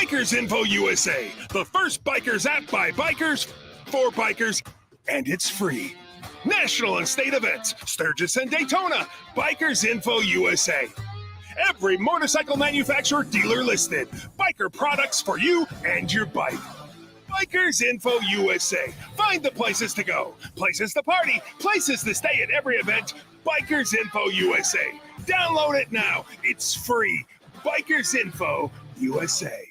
Bikers Info USA, the first bikers app by bikers, for bikers, and it's free. National and state events, Sturgis and Daytona, Bikers Info USA. Every motorcycle manufacturer dealer listed. Biker products for you and your bike. Bikers Info USA. Find the places to go, places to party, places to stay at every event. Bikers Info USA. Download it now. It's free. Bikers Info USA.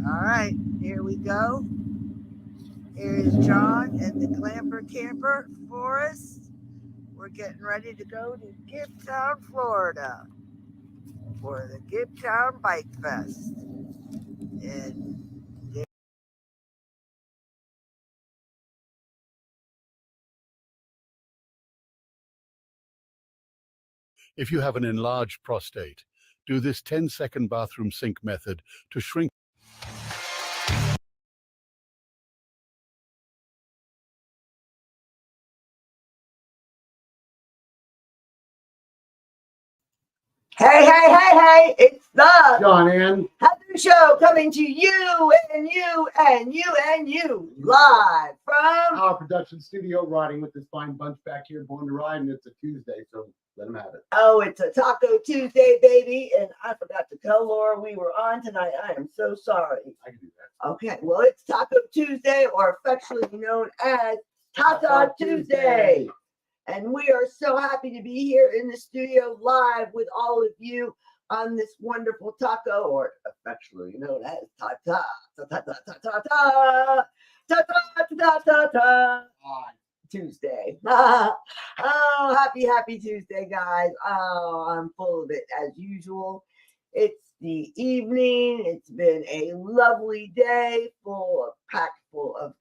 All right, here we go. Here is John and the Clamper Camper for us. We're getting ready to go to Gibtown, Florida for the Gibtown Bike Fest. And if you have an enlarged prostate, do this 10-second bathroom sink method to shrink. hey, it's the John and Heather Show coming to you and you and you and you live from our production studio, riding with this fine bunch back here, Born to Ride, and it's a Tuesday, so let them have it. Oh, it's a Taco Tuesday, baby, and I forgot to tell Laura we were on tonight. I am so sorry. I can do that. Okay, well, it's Taco Tuesday, or affectionately known as Tata Tuesday. And we are so happy to be here in the studio live with all of you on this wonderful taco, or affectionately known as Tata, Tuesday. Oh, happy Tuesday, guys. Oh, I'm full of it as usual. It's the evening. It's been a lovely day, packed full of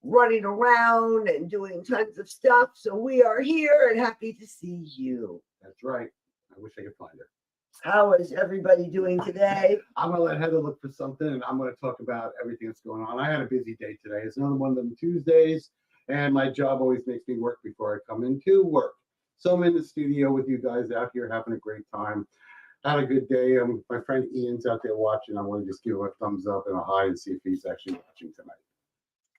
running around and doing tons of stuff. So we are here and happy to see you. That's right. I wish I could find her. How is everybody doing today? I'm going to let Heather look for something, and I'm going to talk about everything that's going on. I had a busy day today. It's another one of them Tuesdays, and my job always makes me work before I come into work. So I'm in the studio with you guys out here having a great time. Had a good day. My friend Ian's out there watching. I want to just give him a thumbs up and a hi and see if he's actually watching tonight.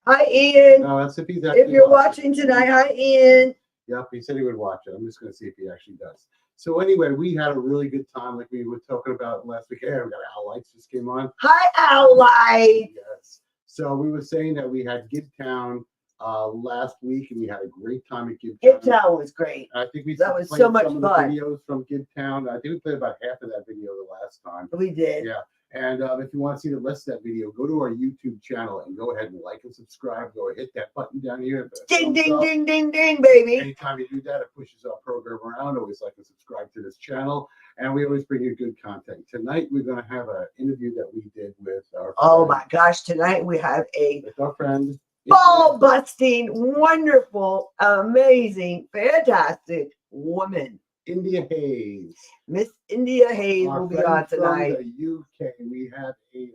Hi, Ian. No, that's if he's If you're watching tonight, hi, Ian. Yep, he said he would watch it. I'm just going to see if he actually does. So anyway, we had a really good time, like we were talking about last week. Hey, we got Al Lights just came on. Hi, Al Lights. Yes. So we were saying that we had Gibtown last week, and we had a great time at Gibtown. Gibtown was great. I think that was so much some fun. Of the videos from Gibtown. I think we played about half of that video the last time. We did. Yeah. And if you want to see the rest of that video, go to our YouTube channel and go ahead and like and subscribe. Go hit that button down here. Ding, ding, ding, ding, ding, baby. Anytime you do that, it pushes our program around. Always like and subscribe to this channel. And we always bring you good content. Tonight, we're going to have an interview that we did with our friend. Oh, my gosh. Tonight, we have with our friend. Ball-busting, wonderful, amazing, fantastic woman. India Hayes. Miss India Hayes will be on tonight. From the UK. We have let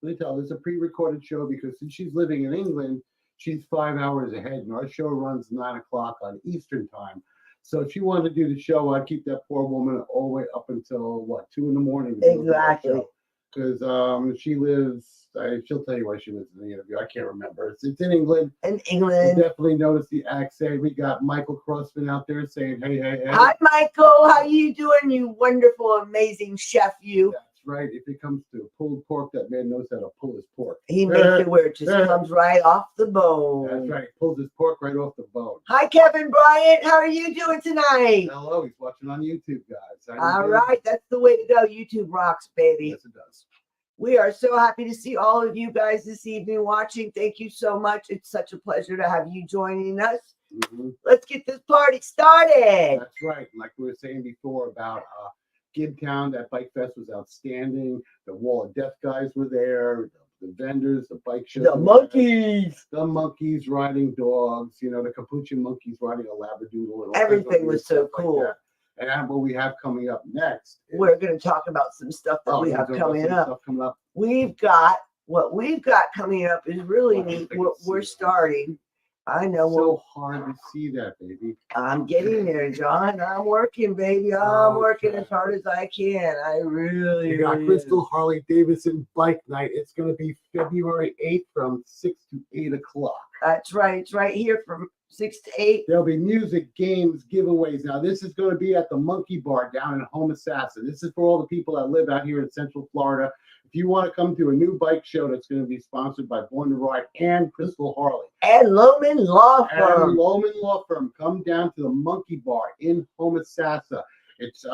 me tell you, it's a pre-recorded show because since she's living in England, she's 5 hours ahead, and our show runs 9 o'clock on Eastern time. So if she wanted to do the show, I'd keep that poor woman all the way up until 2 in the morning. Exactly. Because she lives, she'll tell you where she lives in the interview. I can't remember. It's in England. In England. You definitely notice the accent. We got Michael Crossman out there saying, hey, hey, hey. Hi, Michael. How you doing, you wonderful, amazing chef, you? That's right. If it comes to pulled pork, that man knows how to pull his pork. He makes it where it just comes right off the bone. That's right. He pulls his pork right off the bone. Hi, Kevin Bryant. How are you doing tonight? Hello. He's watching on YouTube, guys. All right. That's the way to go. YouTube rocks, baby. Yes, it does. We are so happy to see all of you guys this evening watching. Thank you so much. It's such a pleasure to have you joining us. Mm-hmm. Let's get this party started. That's right. Like we were saying before about Gibtown, that bike fest was outstanding. The Wall of Death guys were there. The vendors, the bike shows. The monkeys. The monkeys riding dogs. You know, the capuchin monkeys riding a labradoodle. And everything was so cool. Like and what we have coming up next. We're going to talk about some stuff that we have coming up. Coming up. We've got what we've got coming up is really neat. We're starting. I know. So hard to see that, baby. I'm getting there, John. I'm working, baby. I'm working as hard as I can. I really, You got really Crystal Harley Davidson Bike Night. It's going to be February 8th from 6 to 8 o'clock. That's right. It's right here from 6 to 8. There'll be music, games, giveaways. Now, this is going to be at the Monkey Bar down in Homosassa. This is for all the people that live out here in Central Florida. If you want to come to a new bike show that's going to be sponsored by Born to Ride and Crystal Harley. And Lowman Law Firm. And Lowman Law Firm. Come down to the Monkey Bar in Homosassa. It's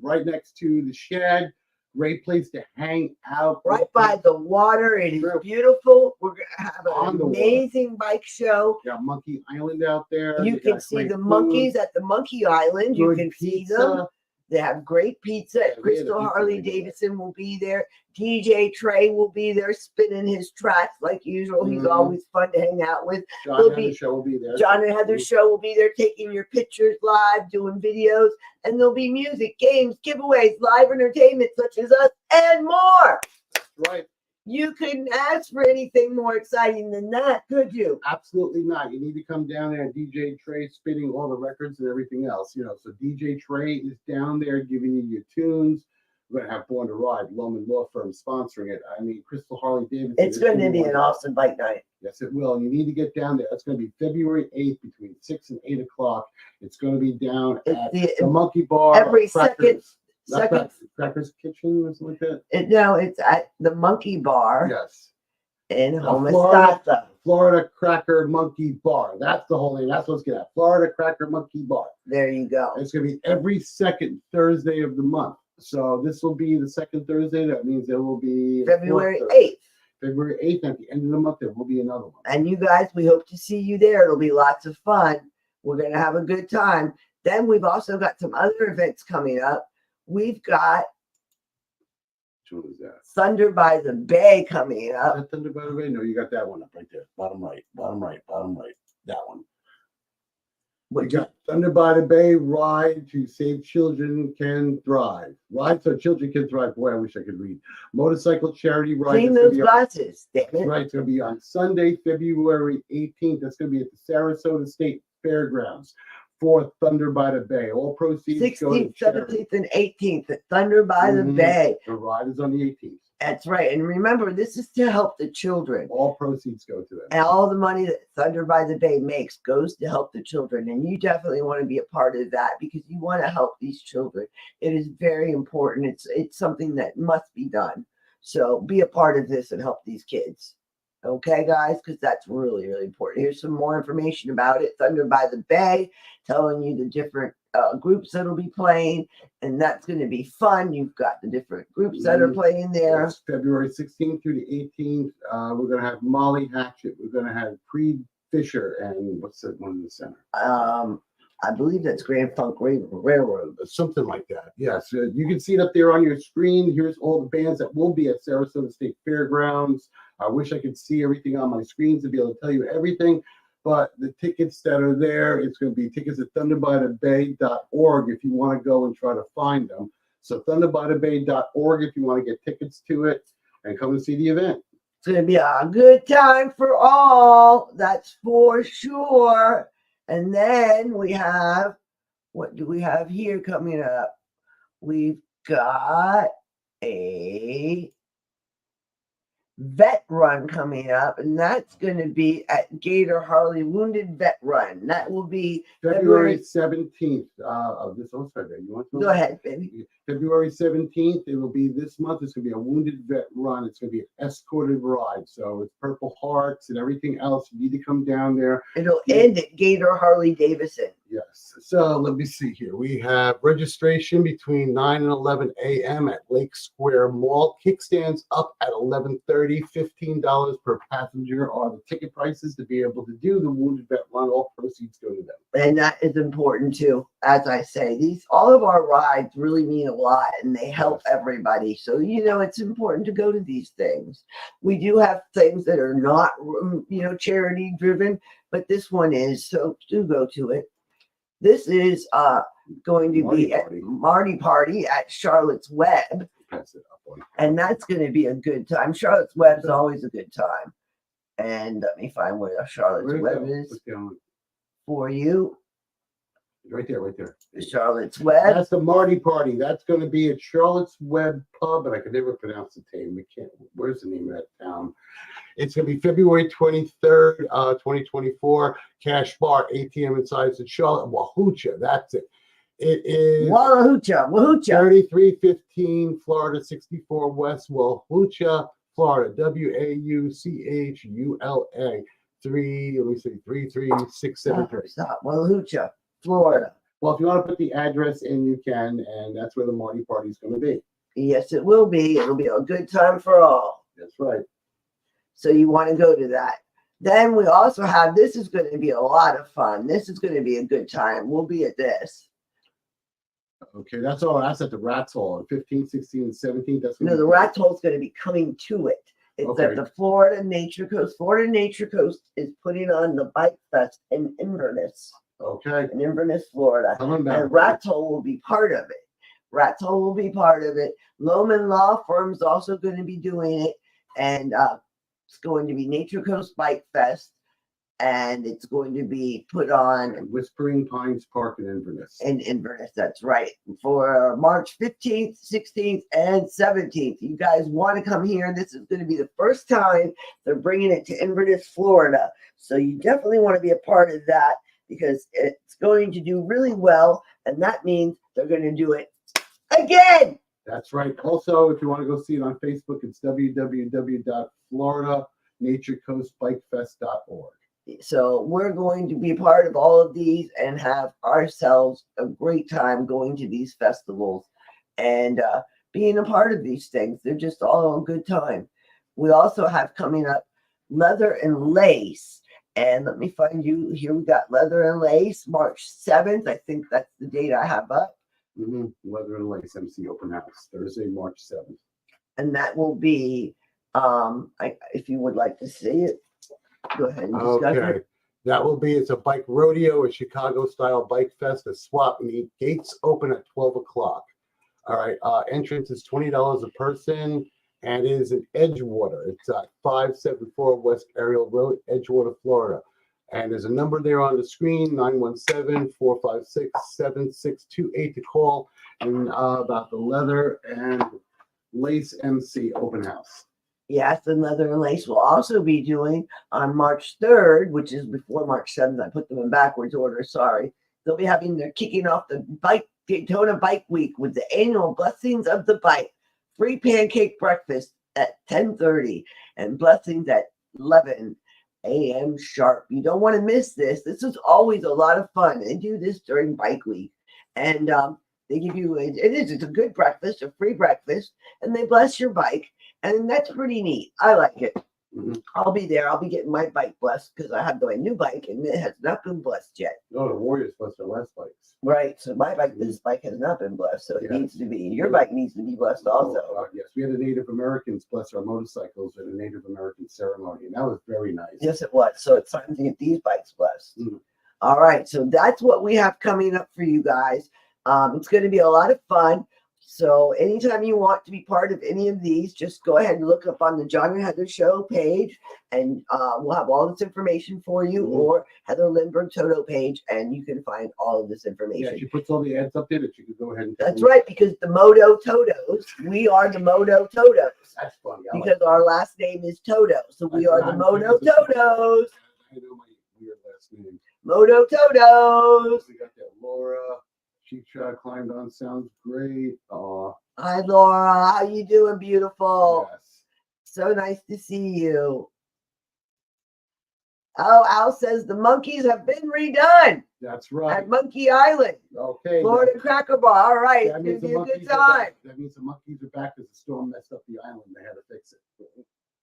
right next to the shed. Great place to hang out. Right by the water. It is beautiful. We're going to have an amazing bike show. You got Monkey Island out there. You can see the monkeys at the Monkey Island. You can see them. They have great pizza. Crystal Harley Davidson will be there. DJ Trae will be there spinning his tracks like usual. He's always fun to hang out with. John and Heather's show will be there. John and Heather's show will be there taking your pictures live, doing videos, and there'll be music, games, giveaways, live entertainment such as us, and more. That's right. You couldn't ask for anything more exciting than that, could you? Absolutely not. You need to come down there and DJ Trae spinning all the records and everything else. You know, so DJ Trae is down there giving you your tunes. We're going to have Born to Ride, Lowman Law Firm sponsoring it. I mean, Crystal Harley Davidson. It's going to be an awesome bike night. Yes, it will. And you need to get down there. It's going to be February 8th between 6 and 8 o'clock. It's going to be down at the Monkey Bar. Every second. Crackers Kitchen or something like that? No, it's at the Monkey Bar. Yes. In Homosassa. Florida Cracker Monkey Bar. That's the whole name. That's what's going to happen. Florida Cracker Monkey Bar. There you go. It's going to be every second Thursday of the month. So this will be the second Thursday. That means there will be February 8th. February 8th. At the end of the month, there will be another one. And you guys, we hope to see you there. It'll be lots of fun. We're going to have a good time. Then we've also got some other events coming up. We've got Which one is that? Thunder by the Bay coming up. Is that Thunder by the Bay? No, you got that one up right there. Bottom right. That one. We got Thunder by the Bay, Ride to Save Children Can Thrive. Ride so Children Can Thrive. Boy, I wish I could read. Motorcycle Charity Ride. Clean those glasses, damn it. Right, it's going to be on Sunday, February 18th. That's going to be at the Sarasota State Fairgrounds for Thunder by the Bay. All proceeds 16th, 17th, and 18th at Thunder by the Bay. The ride is on the 18th. That's right. And remember, this is to help the children. All proceeds go to them. And all the money that Thunder by the Bay makes goes to help the children. And you definitely want to be a part of that because you want to help these children. It is very important. It's something that must be done. So be a part of this and help these kids. Okay, guys, because that's really, really important. Here's some more information about it. Thunder by the Bay, telling you the different groups that'll be playing, and that's going to be fun. You've got the different groups that are playing there. It's February 16th through the 18th. We're going to have Molly Hatchet. We're going to have Creed Fisher, and what's that one in the center? I believe that's Grand Funk Railroad. Something like that. Yes, you can see it up there on your screen. Here's all the bands that will be at Sarasota State Fairgrounds. I wish I could see everything on my screens to be able to tell you everything, but the tickets that are there, it's going to be tickets at thunderbythebay.org if you want to go and try to find them. So thunderbythebay.org if you want to get tickets to it and come and see the event. It's going to be a good time for all, that's for sure. And then we have, what do we have here coming up? We've got a vet run coming up, and that's going to be at Gator Harley Wounded Vet Run. That will be February 17th of this. Oh, sorry, you want to go ahead, baby. February 17th. It will be this month. It's going to be a Wounded Vet Run. It's going to be an escorted ride. So it's Purple Hearts and everything else. You need to come down there. It'll end at Gator Harley Davidson. Yes. So let me see here. We have registration between 9 and 11 a.m. at Lake Square Mall. Kickstands up at 11:30. $15 per passenger are the ticket prices to be able to do the Wounded Vet Run. All proceeds go to them. And that is important too. As I say, all of our rides really mean a lot and they help everybody. So, it's important to go to these things. We do have things that are not, charity driven, but this one is. So do go to it. This is going to be at Marty Party at Charlotte's Web. pass it up on. And that's going to be a good time. Charlotte's Web's always a good time. And let me find where Charlotte's Web is for you. Right there, right there. Charlotte's Web. That's the Marty Party. That's going to be at Charlotte's Web Pub, and I could never pronounce the name. We can't. Where's the name of that town? It's going to be February 23rd, 2024. Cash bar, ATM inside. It's in Charlotte, Wahoocha. That's it. It is Wahoocha, 3315 Florida 64 West Wahoocha, Florida. WAUCHULA. 33673. Stop. Wahoocha, Florida. Well, if you want to put the address in, you can, and that's where the Marty Party is going to be. Yes, it will be. It'll be a good time for all. That's right. So you want to go to that. Then we also have, this is going to be a lot of fun. This is going to be a good time. We'll be at this. Okay, that's all. That's at the Rats Hall on 15th, 16th, and 17th. That's No, the Rats Hole is going to be coming to it. It's at the Florida Nature Coast. Florida Nature Coast is putting on the Bike Fest in Inverness. Okay. In Inverness, Florida. And Rats Hole will be part of it. Rats Hole will be part of it. Lowman Law Firm is also going to be doing it. And it's going to be Nature Coast Bike Fest. And it's going to be put on Whispering Pines Park in Inverness. In Inverness, that's right. For March 15th, 16th, and 17th. You guys want to come here. This is going to be the first time they're bringing it to Inverness, Florida. So you definitely want to be a part of that because it's going to do really well. And that means they're going to do it again. That's right. Also, if you want to go see it on Facebook, it's www.floridanaturecoastbikefest.org. So we're going to be part of all of these and have ourselves a great time going to these festivals and being a part of these things. They're just all a good time. We also have coming up Leather and Lace. And let me find you here. We got Leather and Lace, March 7th. I think that's the date I have up. Leather and Lace MC Open House, Thursday, March 7th. And that will be, if you would like to see it, go ahead and discuss it. That will be, it's a bike rodeo, a Chicago-style bike fest, a swap meet. Gates open at 12 o'clock. All right, entrance is $20 a person, and it is in Edgewater. It's at 574 West Ariel Road, Edgewater, Florida. And there's a number there on the screen, 917-456-7628 to call, and about the Leather and Lace MC Open House. Yes, and Leather and Lace will also be doing on March 3rd, which is before March 7th. I put them in backwards order, sorry. They'll be they're kicking off the Daytona Bike Week with the annual Blessings of the Bike. Free pancake breakfast at 10:30 and blessings at 11 a.m. sharp. You don't want to miss this. This is always a lot of fun. They do this during Bike Week. And they give you, it's a good breakfast, a free breakfast, and they bless your bike. And that's pretty neat. I like it. I'll be there. I'll be getting my bike blessed because I have my new bike and it has not been blessed yet. No, the Warriors blessed their last bikes. Right. So my bike, this bike has not been blessed. So it needs to be. Your bike needs to be blessed also. Yes. We had the Native Americans bless our motorcycles at a Native American ceremony. And that was very nice. Yes, it was. So it's time to get these bikes blessed. All right. So that's what we have coming up for you guys. It's going to be a lot of fun. So anytime you want to be part of any of these, just go ahead and look up on the John and Heather Show page, and we'll have all this information for you, or Heather Lindbergh Toto page, and you can find all of this information. Yeah, she puts all the ads up there that you can go ahead and. That's right, because the Moto Totos, we are the Moto Totos. That's funny. Because our last name is Toto, so we are the Moto Totos. I know my weird last name. Moto Totos. We got that Laura. She climbed on. Sounds great. Hi, Laura. How you doing, beautiful? Yes. So nice to see you. Oh, Al says the monkeys have been redone. That's right. At Monkey Island. Okay. Florida Cracker Bar. All right. It's going to be a good time. That means the monkeys are back because the storm messed up the island. They had to fix it.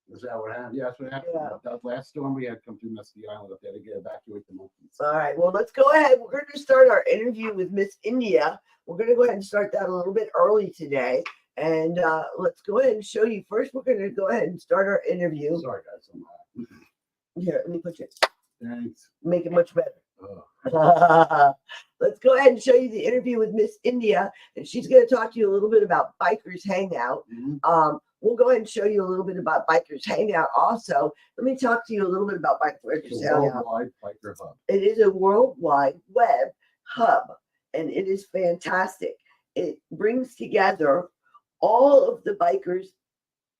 Is that what happened? Yeah, that's what happened. Yeah. That last storm we had come through messed the island up there to get evacuate the monkeys. All right. Well, let's go ahead. We're going to start our interview with Miss India. We're going to go ahead and start that a little bit early today. And let's go ahead and show you. First, we're going to go ahead and start our interview. Sorry, guys. Here, let me put you. Thanks. Make it much better. Let's go ahead and show you the interview with Miss India, and she's going to talk to you a little bit about Bikers Hangout. We'll go ahead and show you a little bit about Bikers Hangout also. Let me talk to you a little bit about Bikers Hangout. Worldwide biker hub. It is a worldwide web hub, and it is fantastic. It brings together all of the bikers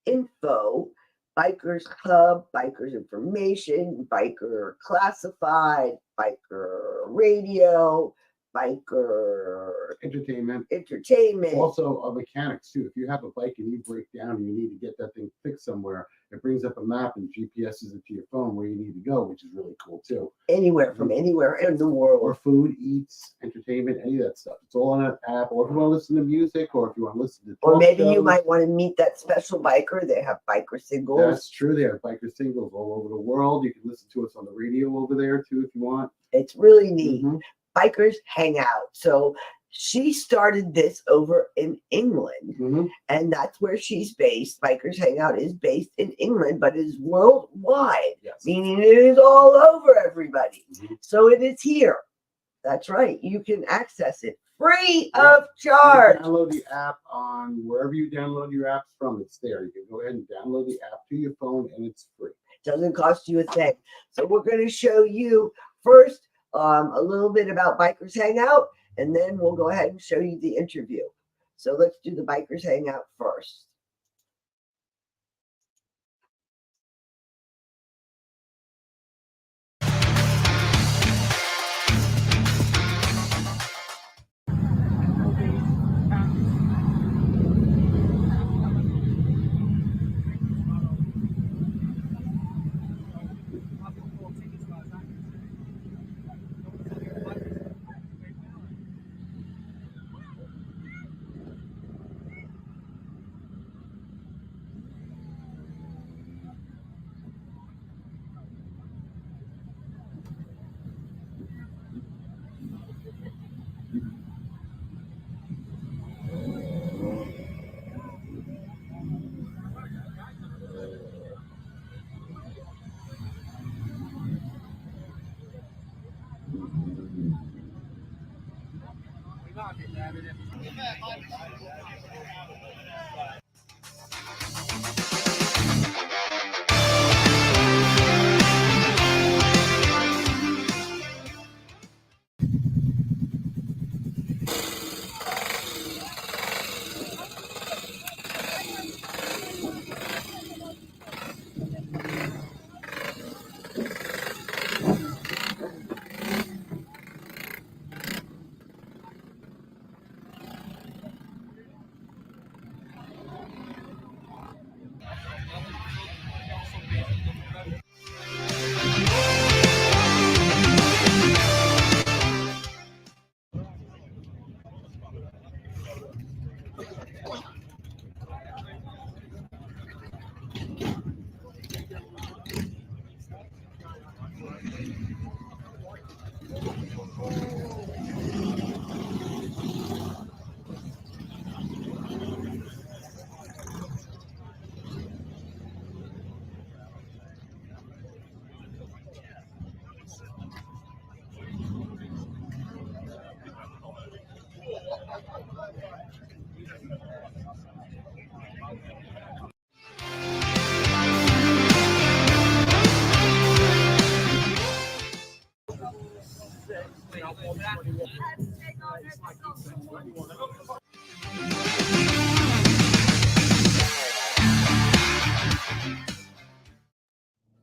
info, bikers club, bikers information, biker classified, biker radio, biker Entertainment. Also, Mechanics too. If you have a bike and you break down and you need to get that thing fixed somewhere, it brings up a map and GPSs it to your phone where you need to go, which is really cool too. Anywhere from anywhere in the world. Or food, eats, entertainment, any of that stuff. It's all on an app. Or if you want to listen to music, or if you want to listen to or maybe shows, you might want to meet that special biker. They have biker singles. That's true. They have biker singles all over the world. You can listen to us on the radio over there too if you want. It's really neat. Bikers Hangout. So she started this over in England, and that's where she's based. Bikers Hangout is based in England, but is worldwide, meaning it is all over everybody. So it is here. That's right. You can access it free of charge. You can download the app on wherever you download your apps from. It's there. You can go ahead and download the app to your phone, and it's free. It doesn't cost you a thing. So we're going to show you first a little bit about Bikers Hangout, and then we'll go ahead and show you the interview. So let's do the Bikers Hangout first.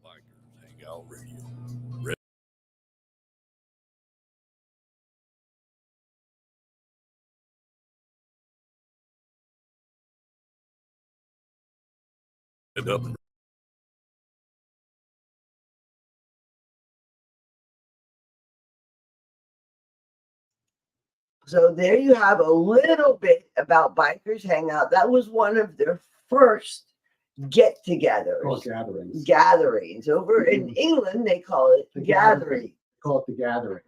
Bikers Hangout Radio. Up. So there you have a little bit about Bikers Hangout. That was one of their first get-togethers. Or gatherings. Gatherings. Over in England, they call it The gathering. Call it the gathering.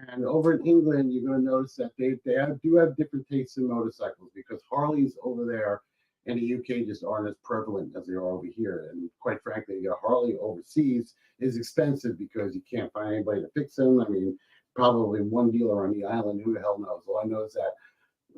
And over in England, you're going to notice that they do have different tastes in motorcycles, because Harley's over there in the UK just aren't as prevalent as they are over here. And quite frankly, to get a Harley overseas is expensive because you can't find anybody to fix them. I mean, probably one dealer on the island, who the hell knows? All I know is that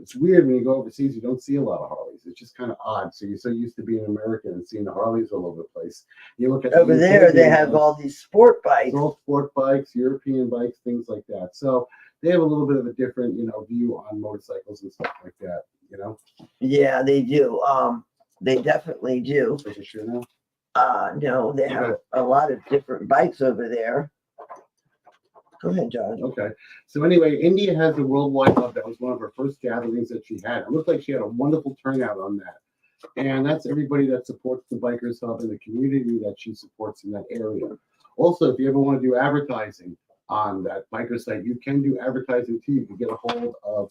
it's weird when you go overseas, you don't see a lot of Harleys. It's just kind of odd. So you're so used to being American and seeing the Harleys all over the place. You look at Over the UK there, they dealers, have all these sport bikes. it's all sport bikes, European bikes, things like that. So they have a little bit of a different, view on motorcycles and stuff like that. Yeah, they do. They definitely do. For sure now. No, they have a lot of different bikes over there. Go ahead, John. Okay. So anyway, India has a worldwide hub. That was one of her first gatherings that she had. It looked like she had a wonderful turnout on that. And that's everybody that supports the Bikers Hub and the community that she supports in that area. Also, if you ever want to do advertising on that biker site, you can do advertising too. You can get a hold of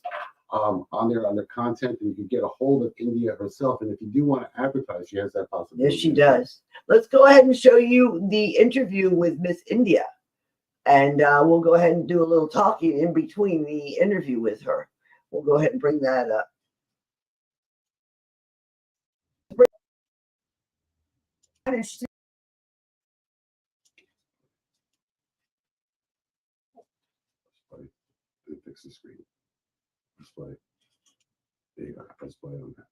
on their content, and you can get a hold of India herself. And if you do want to advertise, she has that possibility. Yes, she does. Let's go ahead and show you the interview with Miss India. And we'll go ahead and do a little talking in between the interview with her. We'll go ahead and bring that up. Fix the screen. Display. There you go. Press play on that.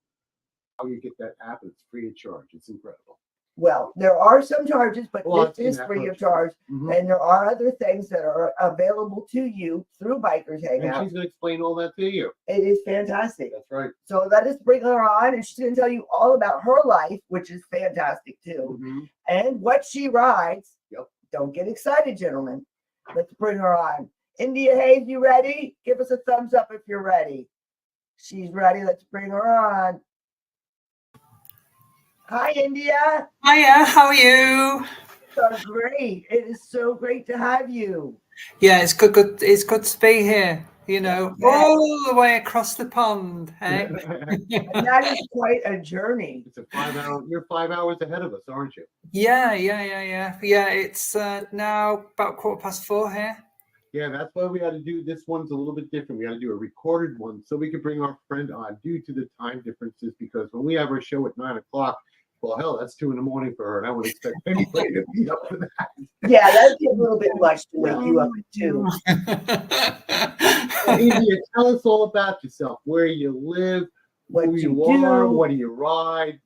How you get that app? It's free of charge. It's incredible. Well, there are some charges, but Well, this is free of charge. Mm-hmm. And there are other things that are available to you through Bikers And Hangout. she's going to explain all that to you. It is fantastic. That's right. So let us bring her on, and she's going to tell you all about her life, which is fantastic too, Mm-hmm. and what she rides. Yep. Don't get excited, gentlemen. Let's bring her on. India Hayes, you ready? Give us a thumbs up if you're ready. She's ready. Let's bring her on. Hi, India. Hiya, how are you? So great. It is so great to have you. Yeah, it's good. It's good to be here. Yeah. All the way across the pond. Eh? And that is quite a journey. It's a 5 hour. You're 5 hours ahead of us, aren't you? Yeah. It's now about 4:15 here. Yeah, that's why we had to do this one's a little bit different. We had to do a recorded one so we could bring our friend on due to the time differences, because when we have our show at 9 o'clock, well, hell, that's 2 a.m. for her, and I would expect anybody to be up for that. Yeah, that'd be a little bit much to wake you up at 2. India, tell us all about yourself, where you live, What who you are, do. what do you ride.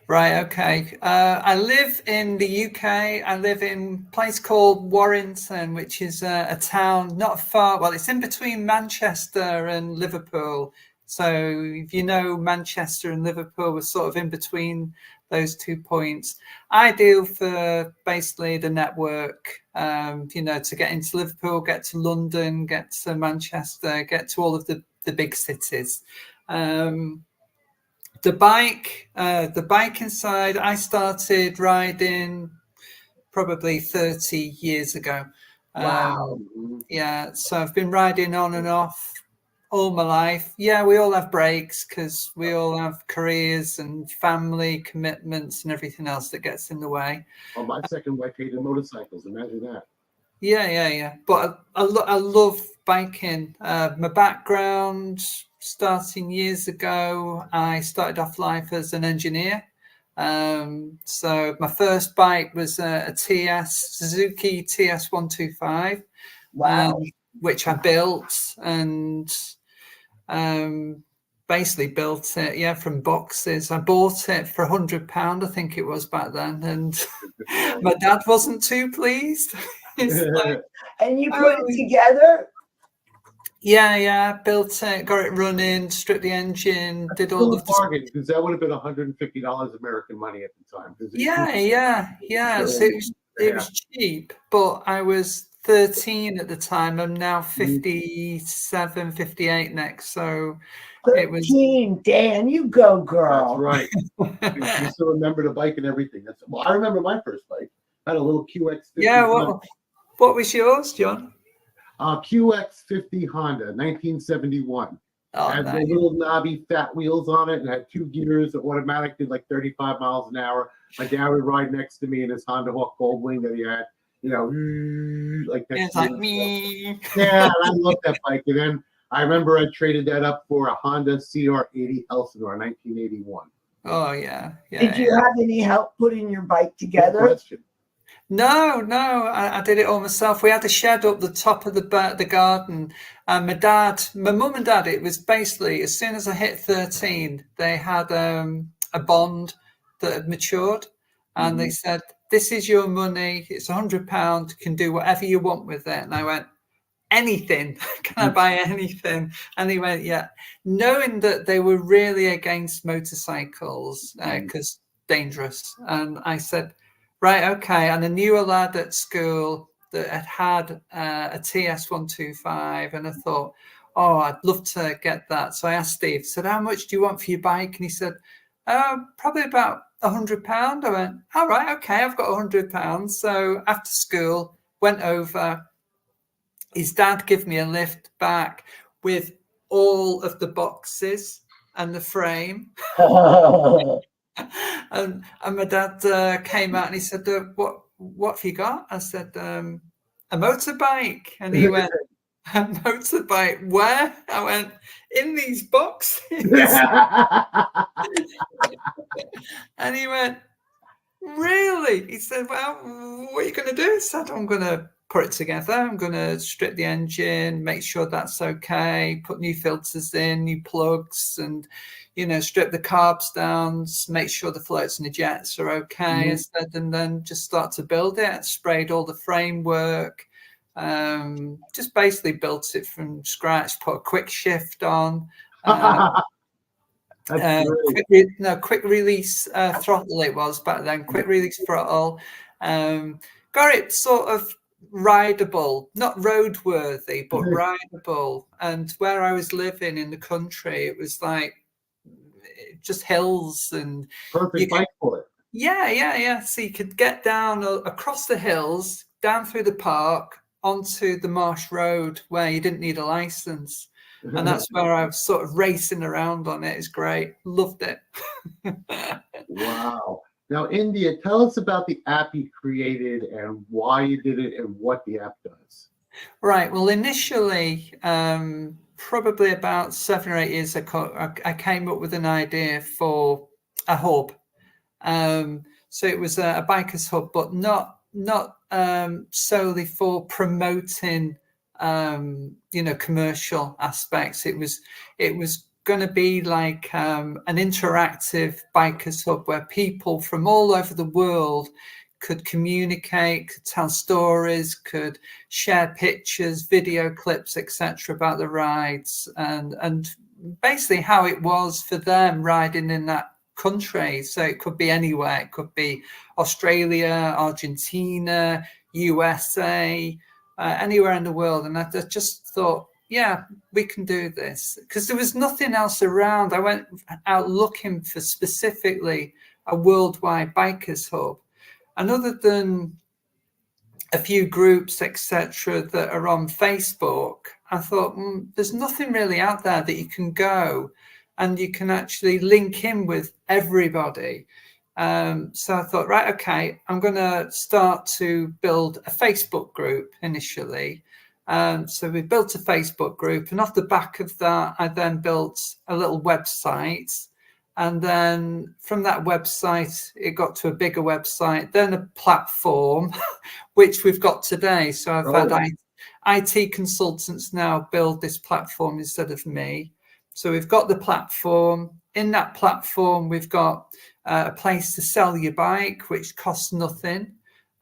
Right, okay. I live in the UK. I live in a place called Warrington, which is a town not far. Well, it's in between Manchester and Liverpool. So if you know Manchester and Liverpool, we're sort of in between those 2 points. I deal for basically the network, to get into Liverpool, get to London, get to Manchester, get to all of the big cities. The bike inside, I started riding probably 30 years ago. Wow. Yeah, so I've been riding on and off all my life. Yeah, we all have breaks because we all have careers and family commitments and everything else that gets in the way. Oh, my second wife hated motorcycles. Imagine that. Yeah. But I love biking. My background, starting years ago, I started off life as an engineer. So my first bike was a Suzuki TS 125. Wow. Which I built and basically built it, from boxes. I bought it for £100, I think it was back then, and my dad wasn't too pleased. And you put it together? Yeah, built it, got it running, stripped the engine, did all of the bargain, because that would have been $150 American money at the time. Yeah. So it was cheap, but I was 13 at the time. I'm now 57, 58 next. So 13, it was. Dan, you go, girl. That's right. You still remember the bike and everything. I remember my first bike. I had a little QX50. Yeah, what was yours, John? QX50 Honda, 1971. Oh, had nice. the little knobby fat wheels on it and had 2 gears. The automatic did like 35 miles an hour. My dad would ride next to me in his Honda Hawk Goldwing that he had, like that. It's like me. Yeah, I love that bike. And then I remember I traded that up for a Honda CR80 Elsinore 1981. Oh yeah, yeah. Did you have any help putting your bike Good together? question. No, I did it all myself. We had a shed up the top of the garden, and my mum and dad. It was basically as soon as I hit 13, they had a bond that had matured, and they said, "This is your money. It's £100. You can do whatever you want with it." And I went, "Anything? Can I buy anything?" And he went, "Yeah," knowing that they were really against motorcycles because dangerous. And I said, "Right, okay." And I knew a lad at school that had a TS125, and I thought, "Oh, I'd love to get that." So I asked Steve, said, "How much do you want for your bike?" And he said, "Probably about £100." I went, "All right, okay, I've got £100." So after school, went over. His dad gave me a lift back with all of the boxes and the frame. And my dad came out and he said, what have you got?" I said, "A motorbike." And he went, "A motorbike? Where?" I went, "In these boxes." And he went, "Really?" He said, "Well, what are you going to do?" I said, "I'm going to put it together. I'm going to strip the engine, make sure that's okay, put new filters in, new plugs, and, strip the carbs down, make sure the floats and the jets are okay." I said, and then just start to build it. Sprayed all the framework, just basically built it from scratch, put a quick shift on. Quick release throttle it was back then. Quick release throttle. Got it sort of rideable, not roadworthy, but rideable. And where I was living in the country, it was like just hills and Perfect bike for it. Yeah. So you could get down across the hills, down through the park, onto the marsh road where you didn't need a license. And that's where I was sort of racing around on it. It's great. Loved it. Wow. Now, India, tell us about the app you created and why you did it and what the app does. Right. Well, initially, probably about 7 or 8 years ago, I came up with an idea for a hub. So it was a bikers hub, but not solely for promoting commercial aspects. It was going to be like an interactive bikers hub where people from all over the world could communicate, could tell stories, could share pictures, video clips, etc. about the rides, and basically how it was for them riding in that country. So it could be anywhere. It could be Australia, Argentina, USA, anywhere in the world. And I just thought, yeah, we can do this, because there was nothing else around. I went out looking for specifically a worldwide bikers hub. And other than a few groups, etc., that are on Facebook, I thought, there's nothing really out there that you can go and you can actually link in with everybody. So I thought, right, okay, I'm going to start to build a Facebook group initially. So we built a Facebook group, and off the back of that, I then built a little website. And then from that website, it got to a bigger website, then a platform, which we've got today. So I've had IT consultants now build this platform instead of me. So we've got the platform. In that platform, we've got a place to sell your bike, which costs nothing.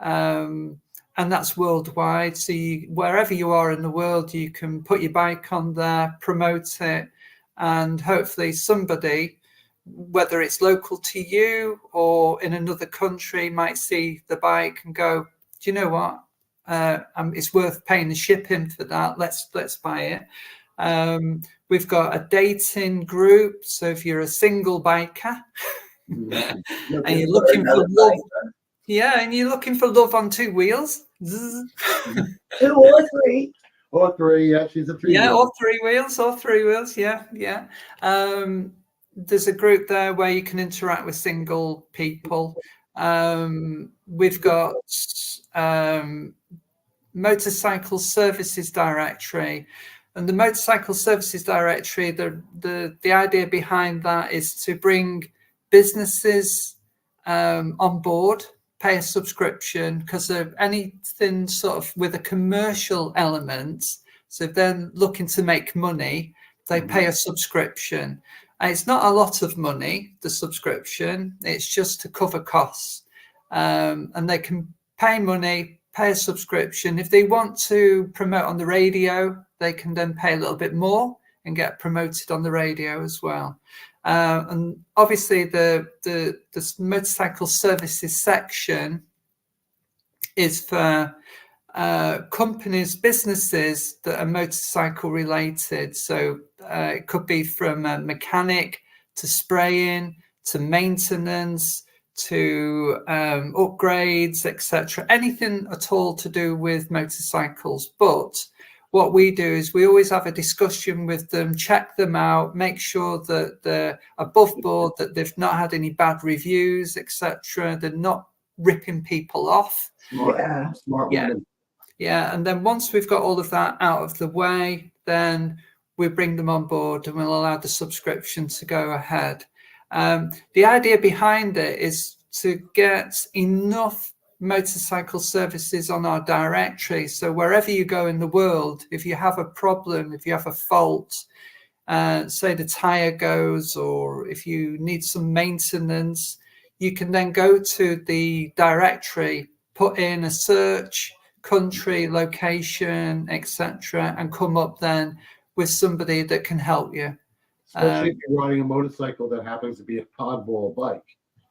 And that's worldwide. So wherever you are in the world, you can put your bike on there, promote it, and hopefully somebody, whether it's local to you or in another country, might see the bike and go, do you know what? It's worth paying the shipping for that. Let's buy it. We've got a dating group. So if you're a single biker and you're looking for love, and you're looking for love on two wheels. 2 or 3. Or 3, yeah, she's a 3. Yeah, or 3 wheels, yeah. There's a group there where you can interact with single people. We've got motorcycle services directory. the motorcycle services directory, the idea behind that is to bring businesses on board, pay a subscription, because of anything sort of with a commercial element. So if they're looking to make money, they pay a subscription. And it's not a lot of money, the subscription. It's just to cover costs. And they can pay money, pay a subscription. If they want to promote on the radio, they can then pay a little bit more and get promoted on the radio as well. And obviously the motorcycle services section is for companies, businesses that are motorcycle related. So it could be from a mechanic to spraying to maintenance to upgrades, etc. Anything at all to do with motorcycles. But what we do is we always have a discussion with them, check them out, make sure that they're above board, that they've not had any bad reviews, etc. They're not ripping people off. Smart women. Yeah, and then once we've got all of that out of the way, then we bring them on board and we'll allow the subscription to go ahead. The idea behind it is to get enough motorcycle services on our directory. So wherever you go in the world, if you have a problem, if you have a fault, say the tire goes, or if you need some maintenance, you can then go to the directory, put in a search, country, location, etc., and come up then with somebody that can help you. Especially if you're riding a motorcycle that happens to be a oddball bike.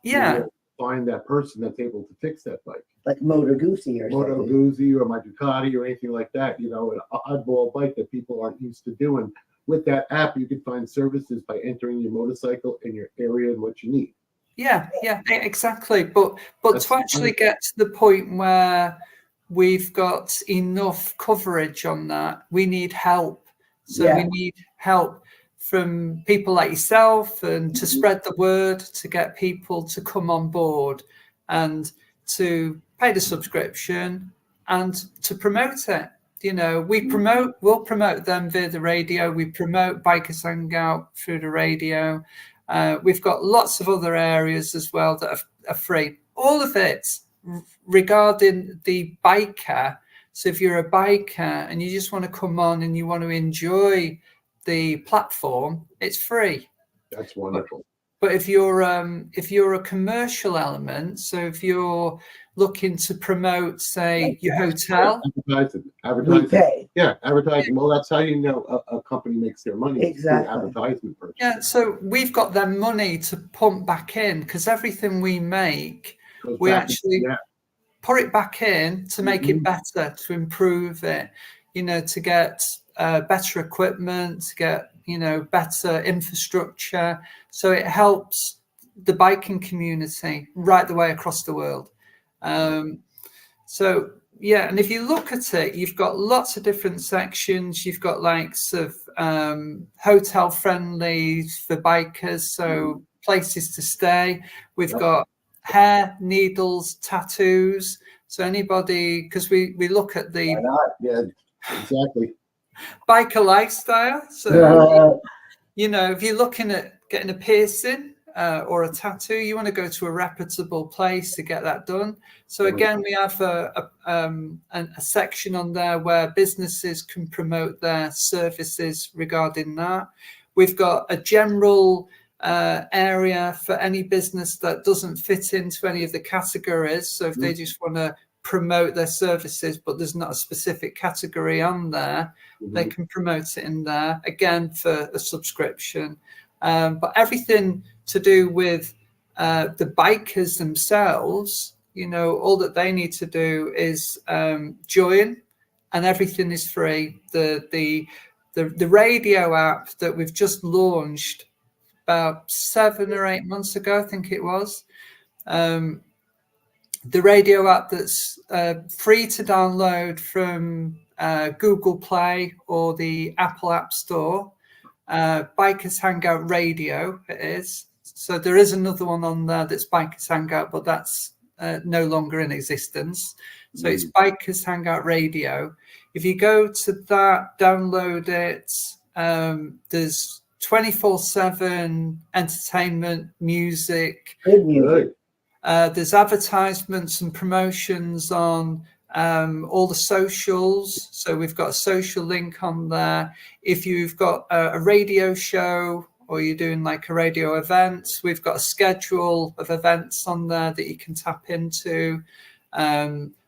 Yeah. Find that person that's able to fix that bike. Like Motor Guzzi or Moto something. Guzzi or my Ducati or anything like that, an oddball bike that people aren't used to doing. With that app, you can find services by entering your motorcycle and your area and what you need. Yeah, exactly. But to actually get to the point where we've got enough coverage on that, we need help. So we need help from people like yourself and to spread the word, to get people to come on board and to pay the subscription and to promote it. We'll promote them via the radio. We promote Bikers Hangout through the radio. We've got lots of other areas as well that are free. All of it regarding the biker. So if you're a biker and you just want to come on and you want to enjoy the platform, it's free. That's wonderful. But if you're a commercial element, so if you're looking to promote, say, your hotel, advertising, advertising. Well, that's how you know a company makes their money. Exactly. Advertisement purchase. Yeah, so we've got that money to pump back in, because everything we make, we actually put it back in to make it better, to improve it, to get better equipment, to get better infrastructure. So it helps the biking community right the way across the world. And if you look at it, you've got lots of different sections. You've got likes of hotel friendly for bikers, so places to stay. We've got hair, needles, tattoos. So anybody, because we look at the Why not? Yeah, exactly. biker lifestyle. So if you're looking at getting a piercing or a tattoo, you want to go to a reputable place to get that done. So again, we have a section on there where businesses can promote their services regarding that. We've got a general area for any business that doesn't fit into any of the categories. So if they just want to promote their services, but there's not a specific category on there, they can promote it in there, again, for a subscription. But everything to do with the bikers themselves, all that they need to do is join, and everything is free. The radio app that we've just launched about 7 or 8 months ago, I think it was, the radio app that's free to download from Google Play or the Apple App Store, Bikers Hangout Radio it is. So there is another one on there that's Bikers Hangout, but that's no longer in existence. So it's Bikers Hangout Radio. If you go to that, download it. There's 24/7 entertainment, music. Good music. There's advertisements and promotions on all the socials. So we've got a social link on there. If you've got a radio show or you're doing like a radio event, we've got a schedule of events on there that you can tap into.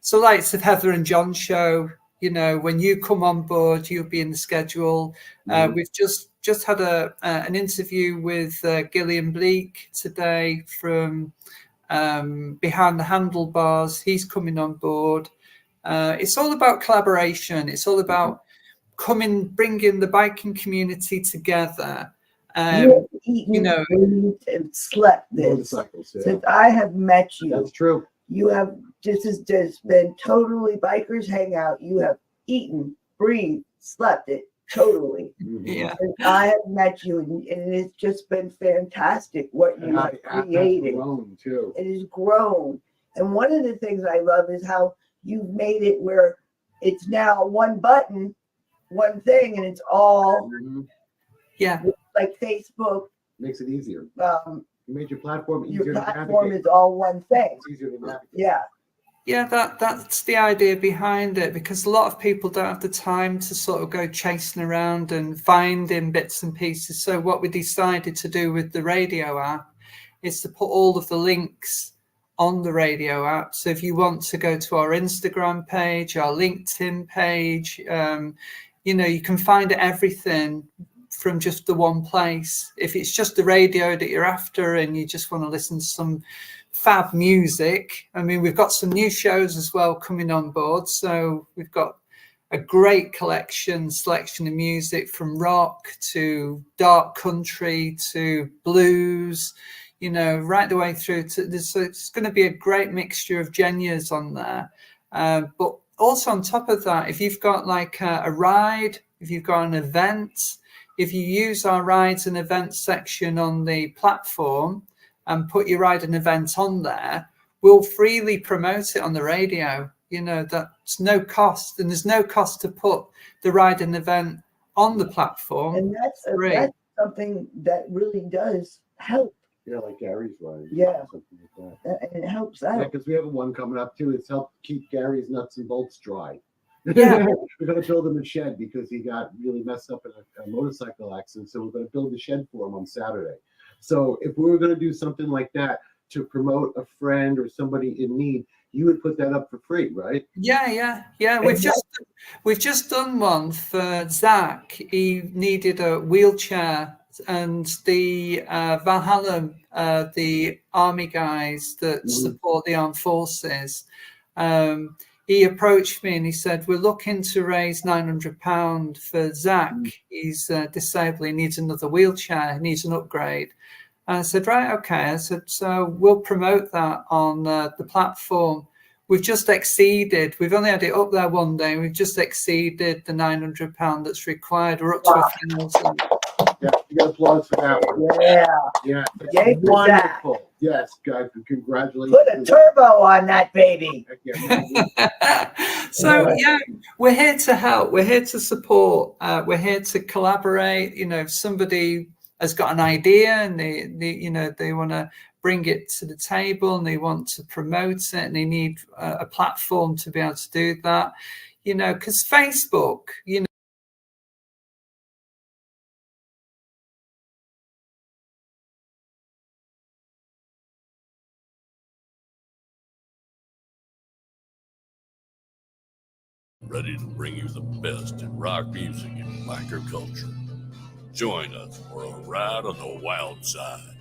So like it's the Heather and John show, you know, when you come on board, you'll be in the schedule. We've just had an interview with Gillian Bleak today from Behind the Handlebars. He's coming on board. It's all about collaboration. It's all about bringing the biking community together. You know, and slept this since I have met you. That's true. You have this has just been totally Bikers Hangout. You have eaten, breathed, slept it totally. Yeah. Since I have met you, and it's just been fantastic what you have created. Grown too. It has grown. And one of the things I love is how you've made it where it's now one button, one thing, and it's all like Facebook. Makes it easier. You made your platform easier. Your platform is all one thing. It's easier to navigate. Yeah. Yeah, that's the idea behind it, because a lot of people don't have the time to sort of go chasing around and finding bits and pieces. So what we decided to do with the radio app is to put all of the links on the radio app. So if you want to go to our Instagram page, our LinkedIn page, you know, you can find everything from just the one place. If it's just the radio that you're after and you just want to listen to some fab music, I mean, we've got some new shows as well coming on board. So we've got a great selection of music, from rock to dark country to blues, you know, right the way through to this. So it's going to be a great mixture of genres on there. But also on top of that, if you've got like a ride, if you've got an event, if you use our rides and events section on the platform and put your ride and event on there, we'll freely promote it on the radio. You know, that's no cost, and there's no cost to put the ride and event on the platform. And that's something that really does help. Yeah, like Gary's ride. Yeah. Something like that. And it helps out. Yeah, because we have one coming up too. It's helped keep Gary's nuts and bolts dry. Yeah. We're going to build him a shed because he got really messed up in a motorcycle accident. So we're going to build a shed for him on Saturday. So if we were going to do something like that to promote a friend or somebody in need, you would put that up for free, right? Yeah. We've just done one for Zach. He needed a wheelchair, and the Valhalla, the army guys that support the armed forces, he approached me and he said, we're looking to raise £900 for Zach. He's disabled, he needs another wheelchair, he needs an upgrade. And I said, right, okay. I said, so we'll promote that on the platform. We've just exceeded, we've only had it up there one day, we've just exceeded the £900 that's required. We're up to 1,000. Yeah, you got applause for that one. Yeah. Yeah. Yay for that. Wonderful. Yes, guys, congratulations. Put a turbo on that baby. So we're here to help. We're here to support. We're here to collaborate. You know, if somebody has got an idea and they want to bring it to the table and they want to promote it and they need a platform to be able to do that. You know, because Facebook, you know. Ready to bring you the best in rock music and biker culture. Join us for a ride on the wild side.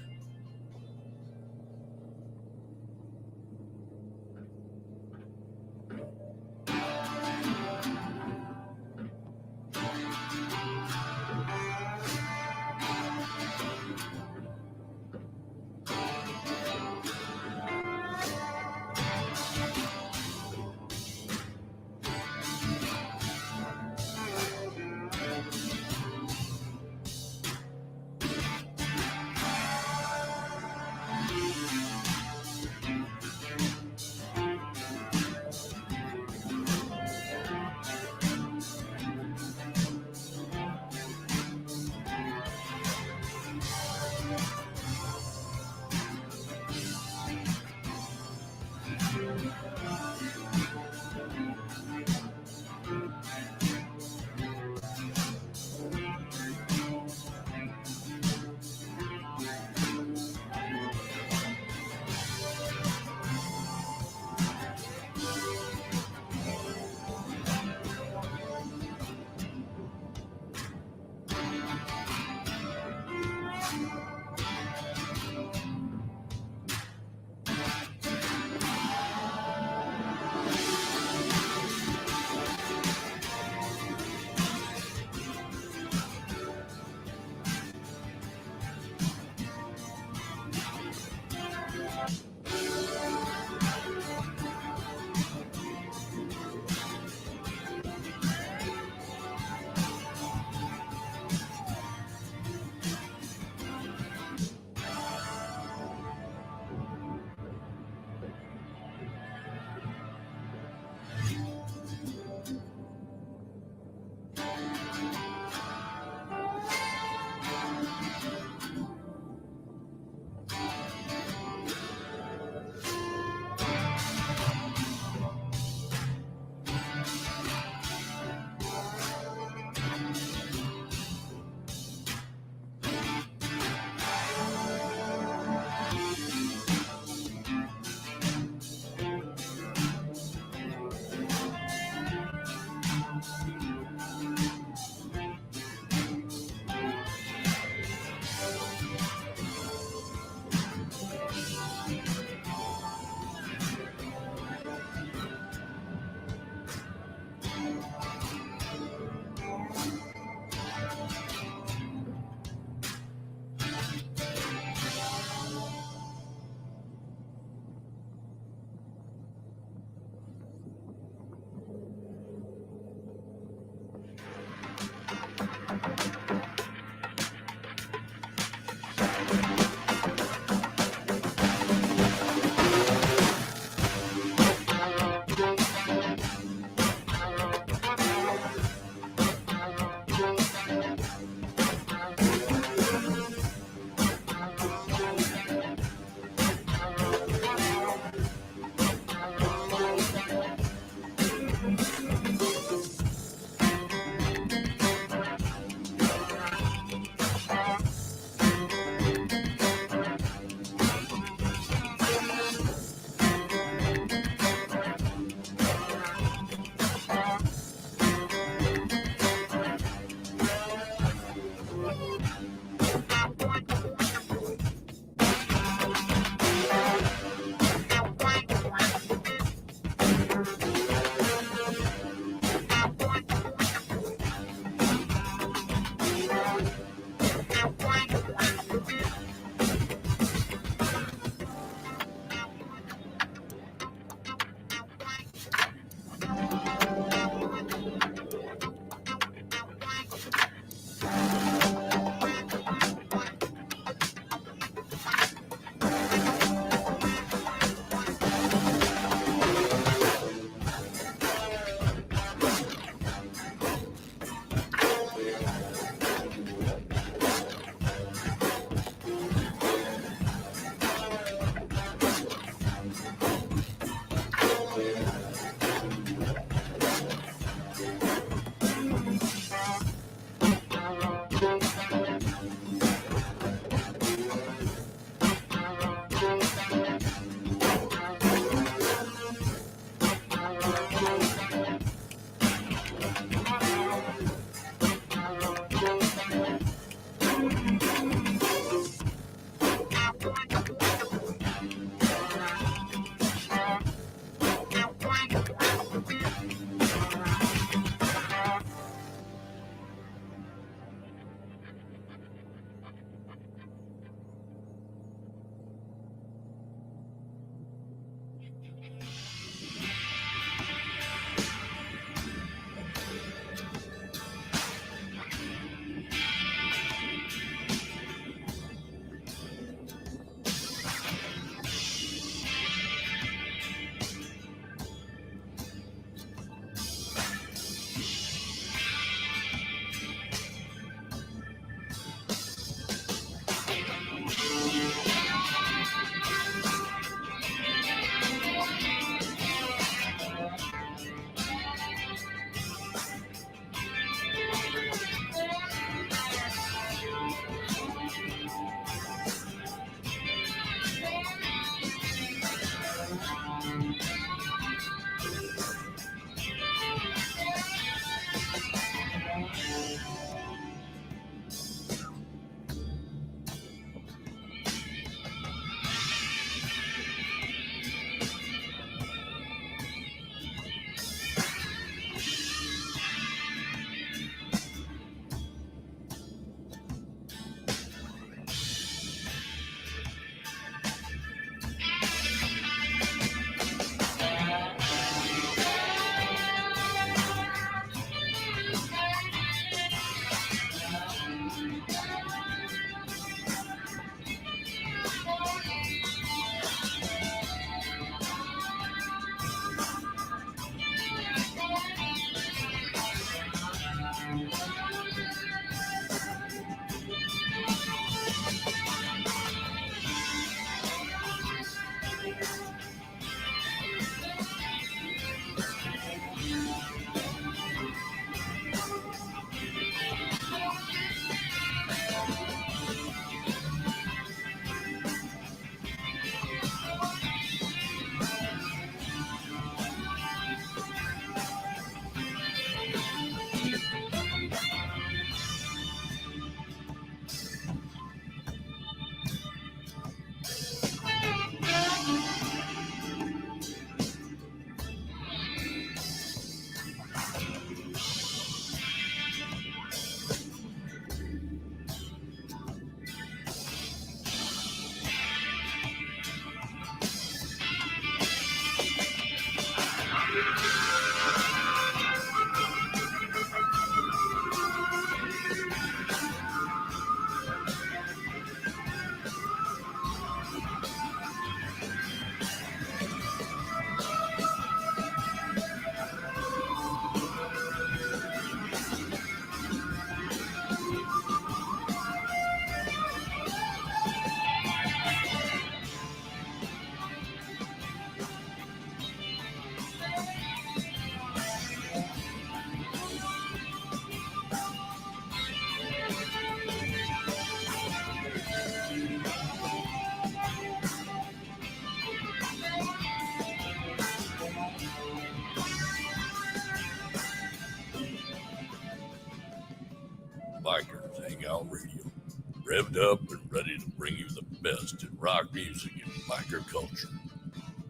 revved up and ready to bring you the best in rock music and biker culture.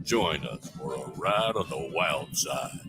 Join us for a ride on the wild side.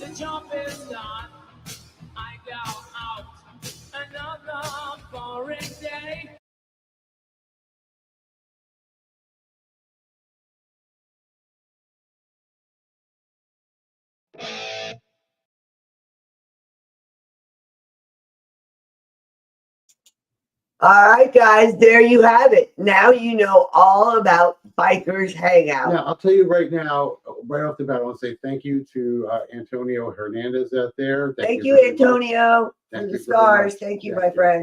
The jump is done. I go out. Another boring day. All right, guys, there you have it. Now you know all about Bikers Hangout. Now, I'll tell you right now, right off the bat, I want to say thank you to Antonio Hernandez out there. Thank you, very much. Antonio, Thank for you the very stars. much. Thank you, Thank my you. friend.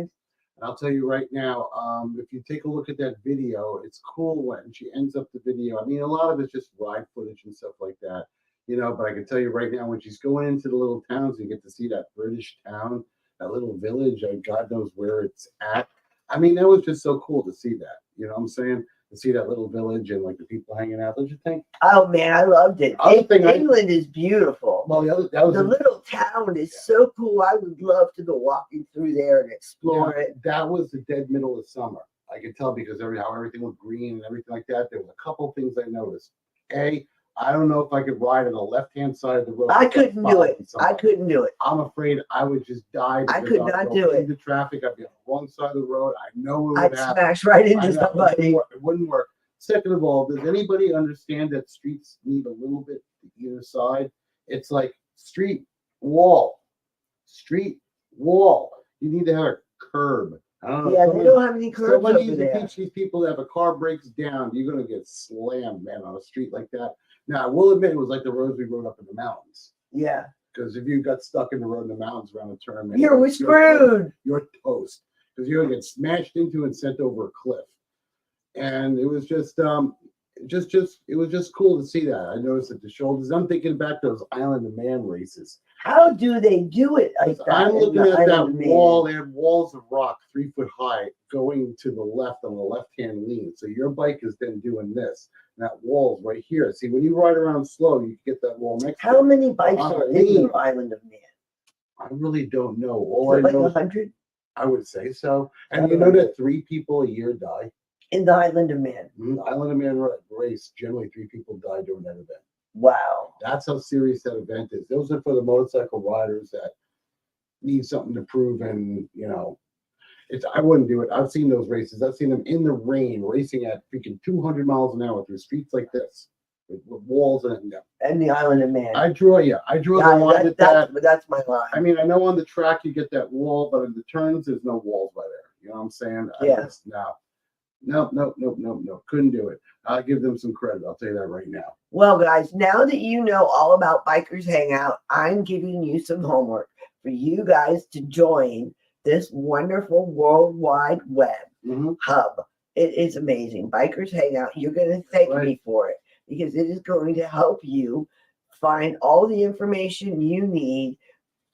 And I'll tell you right now, if you take a look at that video, it's cool when she ends up the video. I mean, a lot of it's just ride footage and stuff like that, but I can tell you right now, when she's going into the little towns, you get to see that British town, that little village, and God knows where it's at. I mean, that was just so cool to see that. You know what I'm saying? To see that little village and like the people hanging out. Don't you think? Oh man, I loved it. Other thing England is beautiful. Well, that was The little town is so cool. I would love to go walking through there and explore it. That was the dead middle of summer. I could tell because how everything was green and everything like that. There was a couple things I noticed. I don't know if I could ride on the left-hand side of the road. I couldn't do it. Somebody. I couldn't do it. I'm afraid I would just die. I could not do it. The traffic. I'd be on the wrong side of the road. I know it I'd would happen. smash right I into know, somebody. It wouldn't work. Second of all, does anybody understand that streets need a little bit to either side? It's like street wall. Street wall. You need to have a curb. I don't know. Yeah, they don't have any curbs Someone over needs there. to teach these people that if a car breaks down, you're going to get slammed, man, on a street like that. Now, I will admit it was like the roads we rode up in the mountains. Yeah. Because if you got stuck in the road in the mountains around the turn, man, We're screwed. You're toast. Because you're going to get smashed into and sent over a cliff. And it was just it was just cool to see that. I noticed that the shoulders. I'm thinking back to those Island of Man races. How do they do it like that? I'm looking in the at that Island of Man? wall. They had walls of rock 3 foot high going to the left on the left-hand lean. So your bike is then doing this. And that wall's right here. See, when you ride around slow, you get that wall next to How you. many bikes On a are in lean. the Island of Man? I really don't know. Is All I it like know is 100 I would say so. And you know that 3 people a year die? in the Island of Man? Island of Man race, generally 3 people die during that event. Wow. That's how serious that event is. Those are for the motorcycle riders that need something to prove, and I wouldn't do it. I've seen those races. I've seen them in the rain racing at freaking 200 miles an hour through streets like this with walls and And the Island of Man. I draw the line at that. That's my line. I mean, I know on the track you get that wall, but in the turns there's no walls by there. You know what I'm saying? Yeah. No. Couldn't do it. I'll give them some credit. I'll tell you that right now. Well, guys, now that you know all about Bikers Hangout, I'm giving you some homework for you guys to join this wonderful World Wide Web hub. It is amazing. Bikers Hangout. You're going to thank me for it because it is going to help you find all the information you need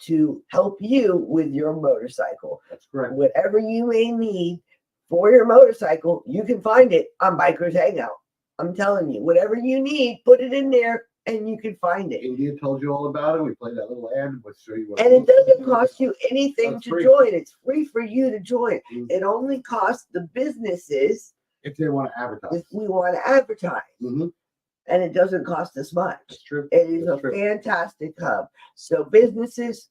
to help you with your motorcycle. That's correct. Whatever you may need for your motorcycle, you can find it on Bikers Hangout. I'm telling you, whatever you need, put it in there and you can find it. India told you all about it. We played that little ad. We'll show you what And it doesn't cost you anything That's to free. join. It's free for you to join. Mhm. It only costs the businesses if they want to advertise. if we want to advertise. Mhm. And it doesn't cost us much. That's true. It is That's a true. fantastic hub. So businesses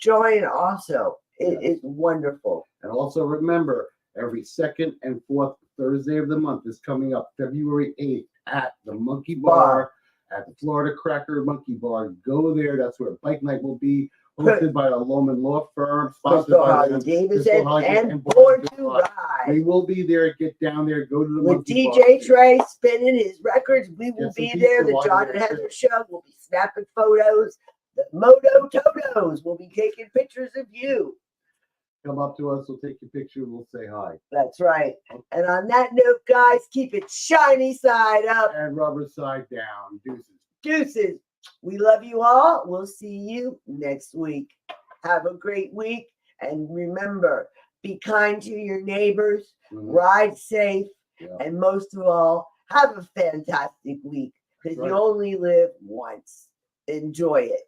join also. It is wonderful. And also remember, every second and fourth Thursday of the month is coming up, February 8th at the Monkey Bar, at the Florida Cracker Monkey Bar. Go there. That's where Bike Night will be. hosted by the Lowman Law Firm, sponsored Crystal by Harley them, Davidson Crystal Harley and Born to Ride. We will be there. Get down there. Go to the With Monkey DJ Bar. Trae spinning his records, we will Get some be there. pizza The while John you're and there, Heather too. show will be snapping photos. The Moto Totos will be taking pictures of you. Come up to us. We'll take your picture. We'll say hi. That's right. And on that note, guys, keep it shiny side up. And rubber side down. Deuces. Deuces. We love you all. We'll see you next week. Have a great week. And remember, be kind to your neighbors, ride safe, and most of all, have a fantastic week because Right. you only live once. Enjoy it.